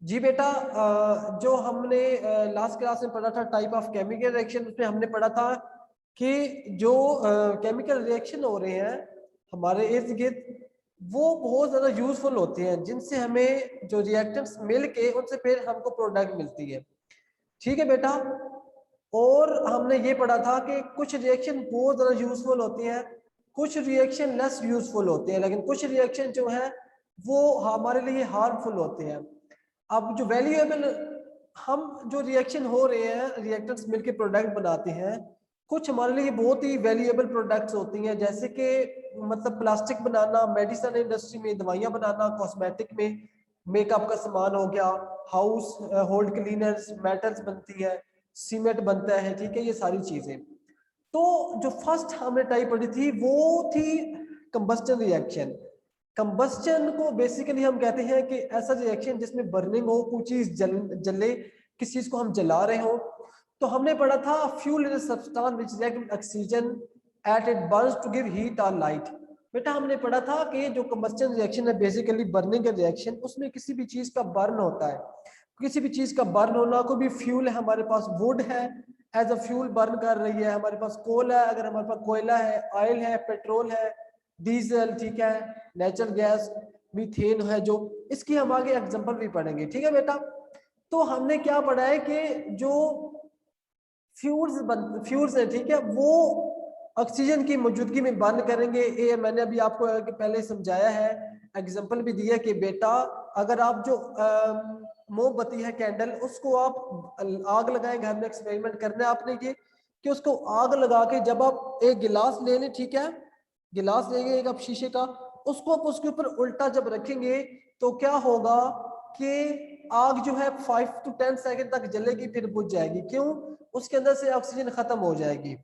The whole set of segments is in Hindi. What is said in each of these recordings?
जी बेटा, जो हमने लास्ट क्लास में पढ़ा था टाइप ऑफ केमिकल रिएक्शन, उसमें हमने पढ़ा था कि जो केमिकल रिएक्शन हो रहे हैं हमारे इर्द गिर्द, वो बहुत ज़्यादा यूजफुल होते हैं, जिनसे हमें जो रिएक्टेंट्स मिल के उनसे फिर हमको प्रोडक्ट मिलती है। ठीक है बेटा। और हमने ये पढ़ा था कि कुछ रिएक्शन बहुत ज़्यादा यूजफुल होते हैं, कुछ रिएक्शन लेस यूजफुल होते हैं, लेकिन कुछ रिएक्शन जो है वो हमारे लिए हार्मफुल होते हैं। अब जो वैल्यूएबल हम जो रिएक्शन हो रहे हैं, रिएक्टेंट्स मिलके प्रोडक्ट बनाते हैं, कुछ हमारे लिए बहुत ही वैल्यूएबल प्रोडक्ट्स होती हैं, जैसे कि मतलब प्लास्टिक बनाना, मेडिसिन इंडस्ट्री में दवाइयाँ बनाना, कॉस्मेटिक में मेकअप का सामान हो गया, हाउस होल्ड क्लीनर्स, मेटल्स बनती है, सीमेंट बनता है, ठीक है, ये सारी चीजें। तो जो फर्स्ट हमने टाइप पढ़ी थी वो थी कंबस्टन रिएक्शन। कंबस्टन को बेसिकली हम कहते हैं कि ऐसा रिएक्शन जिसमें बर्निंग हो, कुछ चीज जले, किसी चीज को हम जला रहे हो। तो हमने पढ़ा था fuel is a substance which react with oxygen at it burns to give heat और लाइट। बेटा हमने पढ़ा था कि जो कंबस्टन रिएक्शन है बेसिकली बर्निंग का रिएक्शन, उसमें किसी भी चीज का बर्न होता है, किसी भी चीज का बर्न होना, कोई भी फ्यूल है, हमारे पास वुड है एज अ फ्यूल बर्न कर रही है, हमारे पास कोल है, अगर हमारे पास कोयला है, ऑयल है, पेट्रोल है, डीजल, ठीक है, नेचुरल गैस, मीथेन है, जो इसकी हम आगे एग्जांपल भी पढ़ेंगे। ठीक है बेटा। तो हमने क्या पढ़ा है कि जो फ्यूल्स है, ठीक है, वो ऑक्सीजन की मौजूदगी में बर्न करेंगे। ये मैंने अभी आपको पहले समझाया है, एग्जांपल भी दिया कि बेटा अगर आप जो मोमबत्ती है, कैंडल, उसको आप आग लगाएं, घर में एक्सपेरिमेंट करना है आपने ये कि उसको आग लगा के जब आप एक गिलास ले लें, ठीक है, गिलास लेंगे एक आप शीशे का, उसको आप उसके ऊपर उल्टा जब रखेंगे तो क्या होगा कि आग जो है 5 to 10 सेकंड तक जलेगी, फिर बुझ जाएगी। क्यों? उसके अंदर से ऑक्सीजन खत्म हो जाएगी।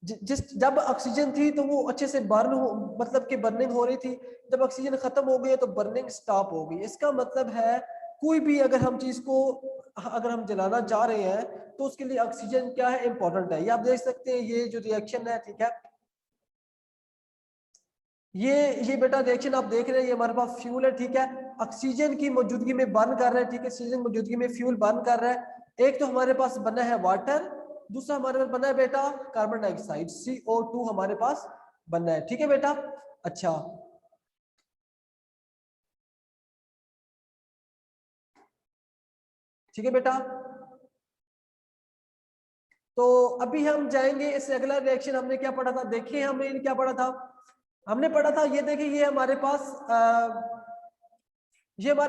जिस जब ऑक्सीजन थी तो वो अच्छे से बर्न हो, मतलब कि बर्निंग हो रही थी, जब ऑक्सीजन खत्म हो गई तो बर्निंग स्टॉप हो गई। इसका मतलब है कोई भी अगर हम चीज को अगर हम जलाना चाह रहे हैं तो उसके लिए ऑक्सीजन क्या है, इंपॉर्टेंट है। ये आप देख सकते हैं, ये जो रिएक्शन है, ठीक है, ये बेटा रिएक्शन आप देख रहे हैं, ये हमारे पास फ्यूल है, ठीक है, ऑक्सीजन की मौजूदगी में बर्न कर रहा है, ठीक है, ऑक्सीजन की मौजूदगी में फ्यूल बर्न कर रहा है। एक तो हमारे पास बना है वाटर, दूसरा हमारे पास बना है बेटा कार्बन डाइऑक्साइड, CO2 हमारे पास बनना है। ठीक है बेटा। अच्छा, ठीक है बेटा। तो अभी हम जाएंगे इससे अगला रिएक्शन। हमने क्या पढ़ा था, देखिए हमने क्या पढ़ा था, हमने पढ़ा था, ये देखिए, ये हमारे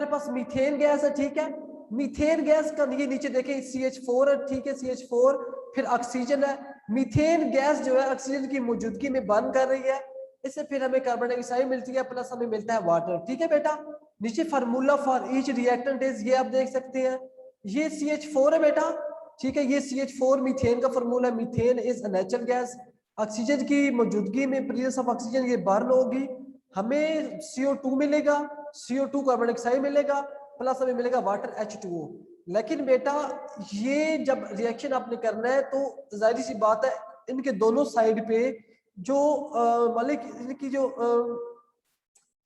पास मीथेन गैस है, ठीक है, मीथेन गैस का ये नीचे देखिए CH4 है, ठीक है, CH4, फिर ऑक्सीजन है। मीथेन गैस जो है ऑक्सीजन की मौजूदगी में बर्न कर रही है, इससे फिर हमें कार्बन डाइऑक्साइड मिलती है, प्लस हमें मिलता है वाटर। ठीक है बेटा। नीचे formula for each reactant is, ये आप देख सकते हैं, ये CH4 है बेटा, ठीक है, ये CH4 मीथेन का फार्मूला है। Methane is a natural gas, oxygen की मौजूदगी में, प्रेजेंस ऑफ ऑक्सीजन, ये बर्न होगी, हमें CO2 मिलेगा, CO2 कार्बन डाइऑक्साइड मिलेगा, प्लस हमें मिलेगा वाटर H2O। लेकिन बेटा ये जब रिएक्शन आपने करना है तो जाहिर सी बात है इनके दोनों साइड पे जो मालिक इनकी जो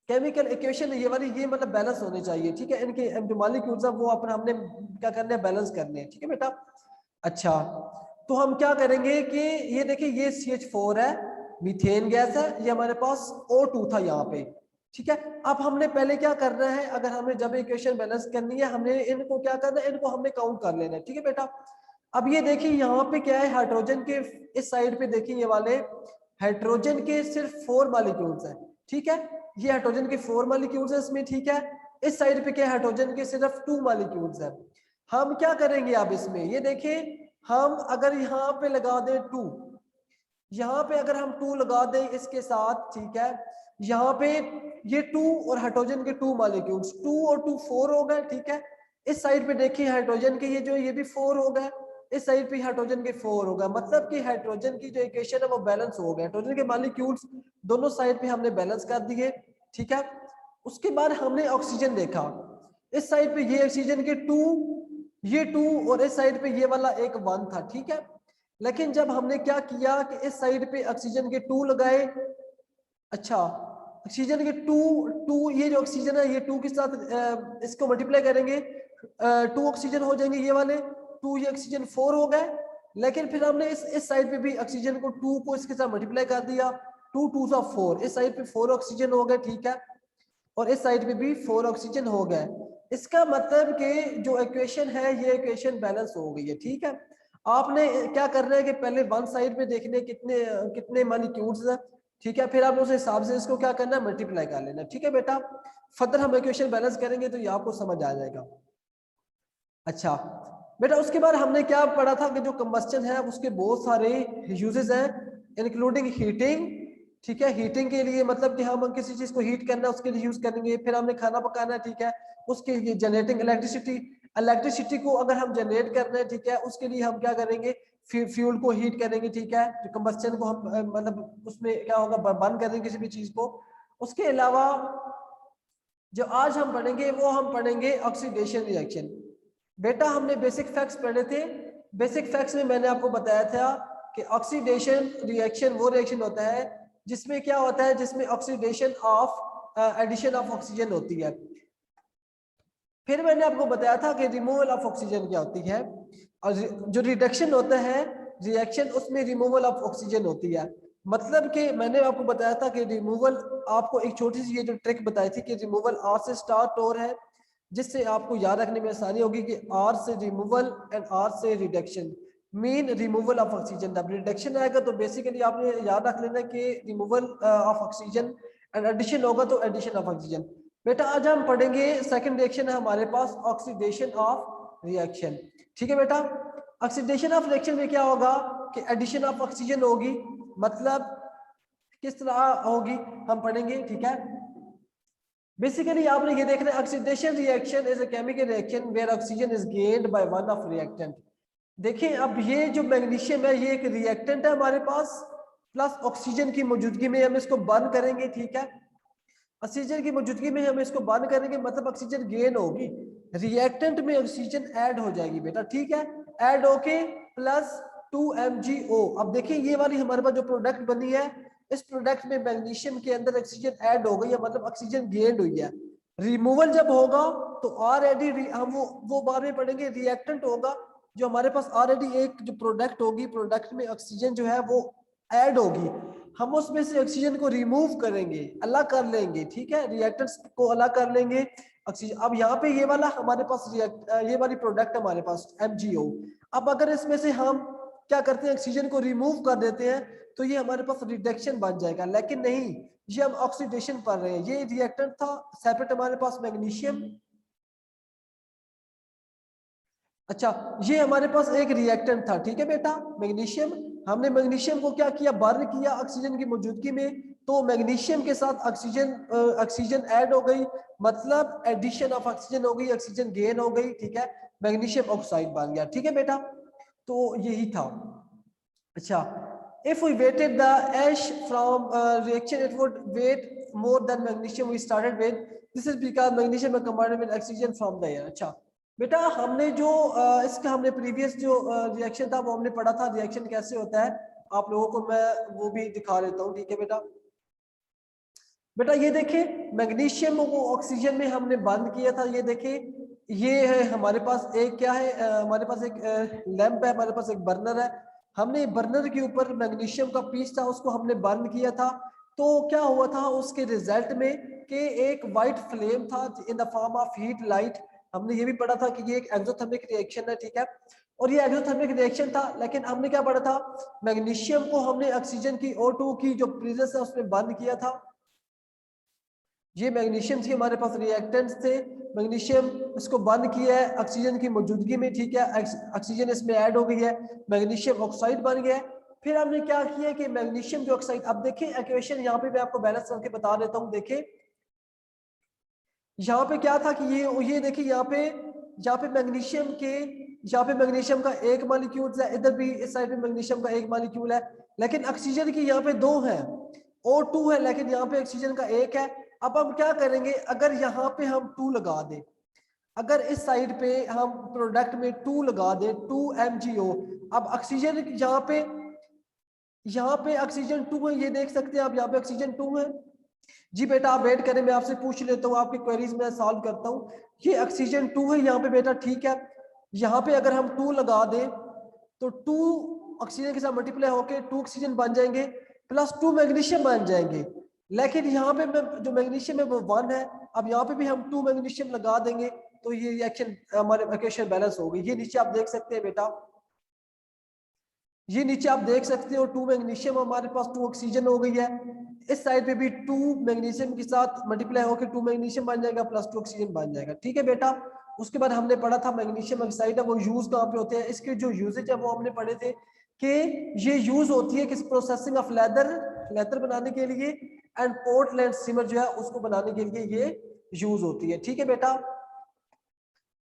केमिकल इक्वेशन है ये वाली, ये मतलब बैलेंस होने चाहिए। ठीक है, इनके जो मॉलिक्यूल्स है वो अपना हमने क्या करना है, बैलेंस करने हैं। ठीक है बेटा। अच्छा, तो हम क्या करेंगे कि ये देखिए, ये CH4 है, मीथेन गैस है, ये हमारे पास O2 था यहाँ पे। ठीक है, अब हमने पहले क्या करना है, अगर हमें जब इक्वेशन बैलेंस करनी है, हमने इनको क्या करना है, इनको हमने काउंट कर लेना है। ठीक है बेटा। अब ये देखिए यहाँ पे क्या है, हाइड्रोजन के इस साइड पे देखिए, ये वाले हाइड्रोजन के सिर्फ 4 मॉलिक्यूल्स हैं। ठीक है, ये हाइड्रोजन के 4 मॉलिक्यूल्स हैं इसमें। ठीक है, इस साइड पे क्या है, हाइड्रोजन के सिर्फ 2 मॉलिक्यूल्स हैं। हम क्या करेंगे अब इसमें, ये देखिए, हम अगर यहाँ पे लगा दें 2, यहाँ पे अगर हम 2 लगा दें इसके साथ, ठीक है, यहाँ पे ये 2 और हाइड्रोजन के 2 मॉलिक्यूल्स, 2 और 2 4 हो गए। ठीक है, इस साइड पे देखिए हाइड्रोजन के ये जो ये भी 4 हो गए, इस साइड पे हाइड्रोजन के 4 हो गए, मतलब कि हाइड्रोजन की जो इक्वेशन है वो बैलेंस हो गया। हाइड्रोजन के मॉलिक्यूल्स दोनों साइड पे हमने बैलेंस कर दिए। ठीक है, उसके बाद हमने ऑक्सीजन देखा, इस साइड पे ये ऑक्सीजन के 2, ये 2, और इस साइड पे ये वाला एक 1 था। ठीक है, लेकिन जब हमने क्या किया कि इस साइड पे ऑक्सीजन के 2 लगाए, अच्छा, ऑक्सीजन के 2, ये जो ऑक्सीजन है ये 2 के साथ इसको मल्टीप्लाई करेंगे 2 ऑक्सीजन हो जाएंगे ये वाले, 2 ये ऑक्सीजन 4 हो गए। लेकिन फिर हमने इस साइड पे भी ऑक्सीजन को 2 को इसके साथ मल्टीप्लाई कर दिया, 2 2 सा 4, इस साइड पे 4 ऑक्सीजन हो गए, ठीक है, और इस साइड पे भी 4 ऑक्सीजन हो गए। इसका मतलब कि जो इक्वेशन है ये इक्वेशन बैलेंस हो गई है, ठीक है। आपने क्या करना है कि पहले वन साइड पे देखने कितने कितने मॉलिक्यूल्स हैं, ठीक है, फिर आप उस हिसाब से इसको क्या करना है, मल्टीप्लाई कर लेना, ठीक है बेटा। फर्दर हम इक्वेशन बैलेंस करेंगे तो ये आपको समझ आ जाएगा। अच्छा बेटा, उसके बाद हमने क्या पढ़ा था कि जो कंबस्टन है उसके बहुत सारे यूजेस हैं, इंक्लूडिंग हीटिंग, ठीक है। हीटिंग के लिए मतलब कि हम किसी चीज को हीट करना है उसके लिए यूज करेंगे। फिर हमने खाना पकाना है, ठीक है, उसके लिए जनरेटिंग इलेक्ट्रिसिटी, इलेक्ट्रिसिटी को अगर हम जनरेट करना है, ठीक है, उसके लिए हम क्या करेंगे, फ्यूल को हीट करेंगे, ठीक है, जो कंबस्टन को हम मतलब उसमें क्या होगा, बर्न करेंगे किसी भी चीज को। उसके अलावा जो आज हम पढ़ेंगे वो हम पढ़ेंगे ऑक्सीडेशन रिएक्शन। बेटा हमने बेसिक फैक्ट्स पढ़े थे, बेसिक फैक्ट्स में मैंने आपको बताया था कि ऑक्सीडेशन रिएक्शन वो रिएक्शन होता है जिसमें क्या होता है, जिसमें oxidation of addition of oxygen होती है। फिर मैंने आपको बताया था कि रिमूवल ऑफ ऑक्सीजन क्या होती है, और जो रिडक्शन होता है रिएक्शन, उसमें रिमूवल ऑफ ऑक्सीजन होती है। मतलब कि मैंने आपको बताया था कि रिमूवल, आपको एक छोटी सी ये जो ट्रिक बताई थी कि रिमूवल आर से स्टार्ट और है, जिससे आपको याद रखने में आसानी होगी कि आर से रिमूवल एंड आर से reduction mean removal of oxygen. जब रिडक्शन आएगा तो बेसिकली आपने याद रख लेना कि removal of oxygen, and addition होगा तो एडिशन ऑफ ऑक्सीजन। बेटा आज हम पढ़ेंगे सेकंड रिएक्शन है हमारे पास ऑक्सीडेशन ऑफ रिएक्शन, ठीक है बेटा। ऑक्सीडेशन ऑफ रिएक्शन में क्या होगा कि एडिशन ऑफ ऑक्सीजन होगी, मतलब किस तरह होगी हम पढ़ेंगे, ठीक है। बेसिकली आपने ये देखना है, oxidation reaction is a chemical reaction where oxygen is gained by one of reactant. देखिए अब ये जो मैग्नीशियम है ये एक रिएक्टेंट है हमारे पास, प्लस ऑक्सीजन की मौजूदगी में हम इसको बर्न करेंगे, ठीक है। ऑक्सीजन की मौजूदगी में हम इसको बर्न करेंगे, मतलब ऑक्सीजन गेन होगी, रिएक्टेंट में ऑक्सीजन ऐड हो जाएगी बेटा, ठीक है, ऐड होके प्लस 2 MgO। अब देखिए ये वाली हमारे पास जो प्रोडक्ट बनी है, इस प्रोडक्ट में मैग्नीशियम के अंदर ऑक्सीजन ऐड हो गई है, मतलब ऑक्सीजन गेन हुई है। रिमूवल जब होगा तो ऑलरेडी हम वो बाद में पढ़ेंगे, रिएक्टेंट होगा जो हमारे पास ऑलरेडी एक जो प्रोडक्ट होगी, प्रोडक्ट में ऑक्सीजन जो है वो ऐड होगी, हम उसमें से ऑक्सीजन को रिमूव करेंगे, अलग कर लेंगे, ठीक है, रिएक्टेंट्स को अलग कर लेंगे ऑक्सीजन। अब यहाँ पे ये वाला हमारे पास ये वाली प्रोडक्ट हमारे पास MgO। अब अगर इसमें से हम क्या करते हैं, ऑक्सीजन को रिमूव कर देते हैं तो ये हमारे पास रिडक्शन बन जाएगा, लेकिन नहीं, ये हम ऑक्सीडेशन पढ़ रहे हैं। ये रिएक्टेंट था सेपरेट हमारे पास मैग्नीशियम, अच्छा ये हमारे पास एक रिएक्टेंट था, ठीक है बेटा, मैग्नीशियम। हमने मैग्नीशियम को क्या किया, बर्न किया ऑक्सीजन की मौजूदगी में, तो मैग्नीशियम के साथ ऑक्सीजन ऐड हो गई, मतलब एडिशन ऑफ ऑक्सीजन हो गई, ऑक्सीजन गेन हो गई, ठीक है, मैग्नीशियम ऑक्साइड बन गया, ठीक है बेटा। तो यही था। अच्छा, if we weighted the ash from reaction it would weight more than magnesium we started with, this is because magnesium is combined with oxygen from the air। अच्छा बेटा हमने जो इसका हमने प्रीवियस जो रिएक्शन था वो हमने पढ़ा था, रिएक्शन कैसे होता है आप लोगों को मैं वो भी दिखा देता हूँ, ठीक है बेटा। बेटा ये देखिए मैग्नीशियम को ऑक्सीजन में हमने बंद किया था, ये देखिए ये है हमारे पास एक क्या है, हमारे पास एक लैंप है, हमारे पास एक बर्नर है, हमने बर्नर के ऊपर मैग्नीशियम का पीस था उसको हमने बंद किया था। तो क्या हुआ था उसके रिजल्ट में कि एक वाइट फ्लेम था in the form of heat light. हमने ये भी पढ़ा था कि ये एक एक्सोथर्मिक रिएक्शन है, ठीक है, और ये एक्सोथर्मिक रिएक्शन था। लेकिन हमने क्या पढ़ा था, मैग्नीशियम को हमने ऑक्सीजन की O2 की जो प्रेजेंस है उसमें बंद किया था। ये मैग्नीशियम के हमारे पास रिएक्टेंट्स थे, मैग्नीशियम इसको बंद किया है ऑक्सीजन की मौजूदगी में, ठीक है, ऑक्सीजन इसमें ऐड हो गई है, मैग्नीशियम ऑक्साइड बन गया है। फिर हमने क्या किया कि मैग्नीशियम जो ऑक्साइड, अब देखिए इक्वेशन यहाँ पे मैं आपको बैलेंस करके बता देता हूँ। देखिए यहाँ पे क्या था कि ये देखिए यहाँ पे मैग्नीशियम के, यहाँ पे मैग्नीशियम का एक मॉलिक्यूल है, इधर भी इस साइड पे मैग्नीशियम का एक मॉलिक्यूल है, लेकिन ऑक्सीजन की यहाँ पे 2 है, O2 है, लेकिन यहाँ पे ऑक्सीजन का एक है। अब हम क्या करेंगे, अगर यहाँ पे हम 2 लगा दें, अगर इस साइड पे हम प्रोडक्ट में 2 लगा दें, 2 MgO, अब ऑक्सीजन यहाँ पे ऑक्सीजन 2 है, ये देख सकते हैं आप, यहाँ पे ऑक्सीजन 2 है, जी बेटा आप वेट करें, मैं आपसे पूछ लेता हूँ, आपकी क्वेरीज मैं सॉल्व करता हूँ। ये ऑक्सीजन 2 है यहाँ पे बेटा, ठीक है। यहाँ पे अगर हम 2 लगा दें तो 2 ऑक्सीजन के साथ मल्टीप्लाई होके 2 ऑक्सीजन बन जाएंगे, प्लस 2 मैग्नीशियम बन जाएंगे। लेकिन यहाँ पे जो मैग्नीशियम है वो 1 है। अब यहाँ पे भी हम 2 मैग्नीशियम लगा देंगे तो ये रिएक्शन हमारे इक्वेशन बैलेंस हो गई। ये नीचे आप देख सकते हैं बेटा, ये नीचे आप देख सकते हो 2 मैग्नीशियम हमारे पास 2 ऑक्सीजन हो गई है। इस साइड पे भी 2 मैग्नीशियम के साथ मल्टीप्लाई होकर 2 मैग्नीशियम बन जाएगा प्लस 2 ऑक्सीजन बन जाएगा, ठीक है बेटा। उसके बाद हमने पढ़ा था मैग्नीशियम ऑक्साइड है वो यूज कहाँ पे होते हैं, इसके जो यूजेज है वो हमने पढ़े थे कि ये यूज होती है किस प्रोसेसिंग ऑफ लेदर बनाने के लिए, एंड पोर्टलैंड सिमर जो है उसको बनाने के लिए ये यूज होती है, ठीक है बेटा।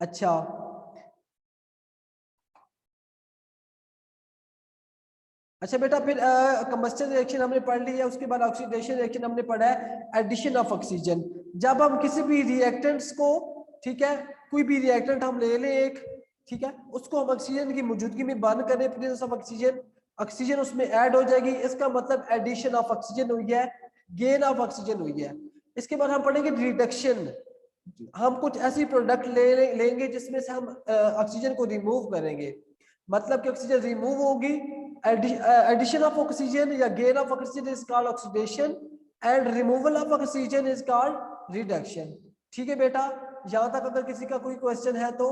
अच्छा अच्छा बेटा, फिर कंबस्टन रिएक्शन हमने पढ़ ली है। उसके बाद ऑक्सीडेशन रिएक्शन हमने पढ़ा है, एडिशन ऑफ ऑक्सीजन। जब हम किसी भी रिएक्टेंट्स को, ठीक है, कोई भी रिएक्टेंट हम ले लें एक, ठीक है, उसको हम ऑक्सीजन की मौजूदगी में बंद करें, प्रेजेंस ऑफ ऑक्सीजन, ऑक्सीजन उसमें ऐड हो जाएगी, इसका मतलब एडिशन ऑफ ऑक्सीजन हुई है, गेन ऑफ ऑक्सीजन हुई है। इसके बाद हम पढ़ेंगे रिडक्शन। हम कुछ ऐसी प्रोडक्ट लेंगे जिसमें से हम ऑक्सीजन को रिमूव करेंगे, मतलब कि ऑक्सीजन रिमूव होगी, addition of oxygen या gain of oxygen is called oxidation and removal of oxygen is called reduction, ठीक है बेटा। यहां तक अगर किसी का कोई क्वेश्चन है तो